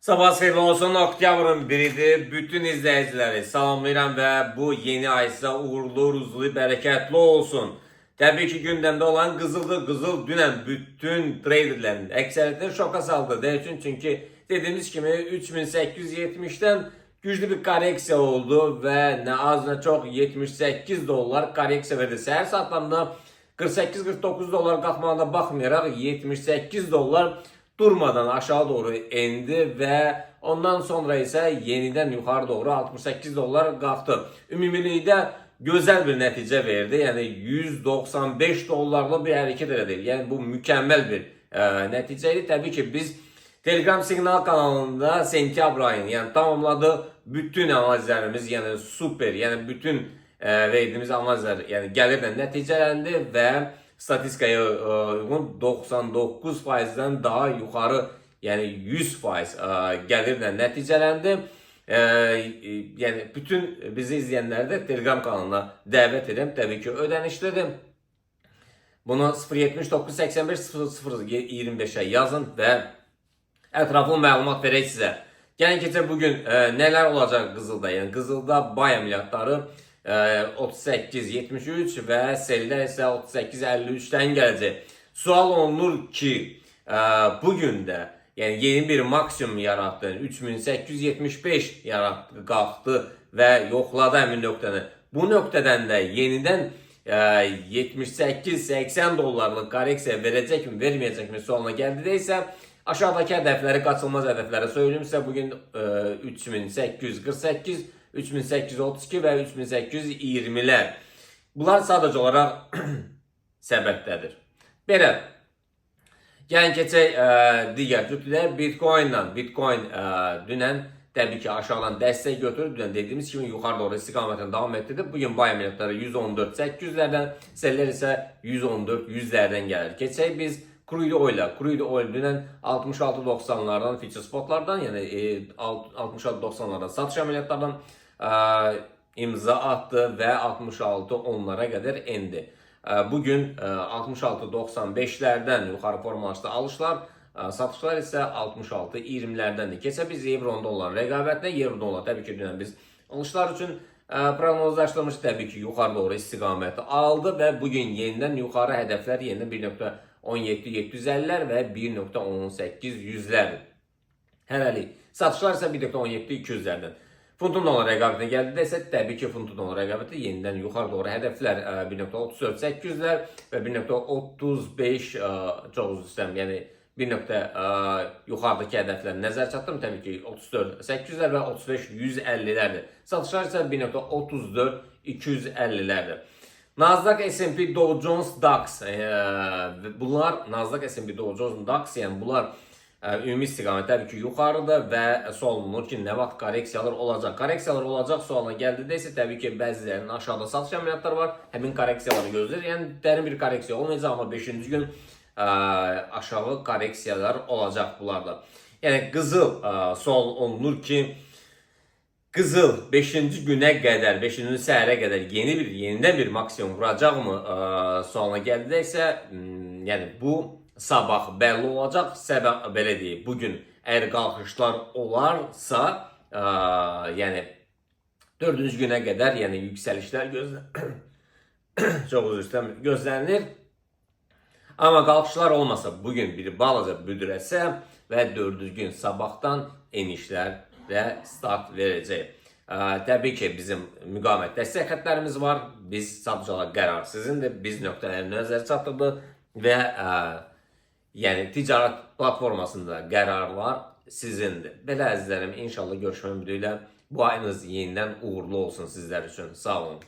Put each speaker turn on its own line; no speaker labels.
Sabah xeyirli olsun. Oktyabrın 1-idir. Bütün izləyiciləri salamlayıram və bu yeni ay sizə uğurlu, ruzlu, bərəkətli olsun. Təbii ki, gündəmdə olan qızıldır. Qızıl dünən bütün treyderlərin əksəriyyətini şoka saldı. Ne üçün? Çünki dediyimiz kimi 3870'dən güclü bir koreksiya oldu və nə az nə çox 78 dollar koreksiya verdi. Səhər saatlarında 48-49 dollar qalxmağına baxmayaraq 78 dollar durmadan aşağı doğru indi və ondan sonra isə yenidən yuxarı doğru 68 dollar qalxdı. Ümumilikdə gözəl bir nəticə verdi. Yəni 195 dollarlı bir hərəkət elədi. Yəni bu mükəmməl bir nəticə idi. Təbii ki, biz Telegram signal kanalında sentyabr ayını yəni tamamladı. Bütün analizlərimiz yəni super, yəni bütün verdiğimiz analizlər yəni gəlirlə nəticələndi və statistikaya uyğun 99%'den daha yukarı yani 100% gəlirlə nəticələndi. Yəni bütün bizi izleyenler de Telegram kanalına dəvət edirəm. Təbii ki, ödənişlidir. Bunu 079 85 00 25'e yazın və ətraflı məlumat verək sizə. Gəlin keçək bugün nələr olacaq qızılda? Yəni qızılda bay əməliyyatları 38-73 və sellər isə 38-53'dən gələcək. Sual olunur ki, bugün də yəni yeni bir maksimum yarattı. 3875 yarattı, qalxdı və yoxladı həmin nöqtəni. Bu nöqtədən də yenidən 78-80 dollarlık koreksiya verəcək mi, verməyəcək mi sualına gəldi isə aşağıdakı hədəfləri, qaçılmaz hədəfləri söyleyeyim sizə. Bugün 3848, 3832 və 3820'lər. Bunlar sadəcə olaraq səbəbdədir. Belə, gəlin keçək digər cütlər. Bitcoin dünən təbii ki aşağıdan dəstək götürüb. Dünən dediyimiz kimi yuxarı doğru istiqamətini davam etdirdi. Bugün bay əməliyyatları 114-800'lərdən, sellər isə 114-100'lərdən gəlir. Keçək biz Crude oil dünən 66-90'lardan future spotlardan, yəni 66-90'lardan satış əməliyyatlardan imza attı və 66-10'lara qədər endi. Bugün 66-95'lərdən yuxarı formalaşdı alışlar, satışlar isə 66-20'lərdəndir. Keçə biz Euro-da olan rəqabətlə, Euro-da olan təbii ki dünən biz alışlar üçün proqnozlaşdırmış, təbii ki yuxarı doğru istiqaməti aldı və bugün yenidən yuxarı hədəflər yenidən 1.17-750'lər və 1.18-100'lər. Hələlik. Satışlar isə 1.17-200'lərdən. Funtun dolar rəqabətinə gəldi isə təbii ki funtun dolar rəqabəti yenidən yuxarı doğru hədəflər 1.34-800'lər və 1.35 çox üzr istəyirəm, yəni 1 yuxarıdakı hədəflər nəzər çatdırım. Təbii ki 34-800'lər və 35-150'lərdir. Satışlar isə 1.34-250'lərdir. Nasdaq, S&P, Dow Jones, DAX. Bunlar Nasdaq, S&P, Dow Jones, DAX, yəni bunlar ümumi istiqamət təbii ki yuxarıdır və sual olunur ki, nə vaxt koreksiyalar olacaq? Koreksiyalar olacaq sualına gəldidə isə təbii ki bəzilərinin aşağıda satış əməliyyatları var. Həmin koreksiyaları gözləyir. Yəni dərin bir koreksiya olmayacaq, amma 5-ci gün aşağı koreksiyalar olacaq bunlarda. Yəni qızıl sual olunur ki, qızıl 5-ci günə qədər, 5-ci səhərə qədər yenidən bir maksimum vuracaq mı sualına gəldidə isə, yəni bu sabah bəlli olacaq. Səbəb belə deyək, bugün əgər qalxışlar olarsa, yəni 4-cü günə qədər yəni yüksəlişlər gözlənilir. Amma qalxışlar olmasa, bugün bir balaca büdürəsə və 4-cü gün sabahdan enişlər və start verəcək. Təbii ki bizim müqavimət dəstək xətlərimiz var. Biz satıcılar qərar sizindir. Biz nöqtələri nəzər çatdırdı və yəni ticarət platformasında qərarlar sizindir. Belə əzizlərim, inşallah görüşmək ümidi ilə bu ayınız yenidən uğurlu olsun sizlər üçün. Sağ olun.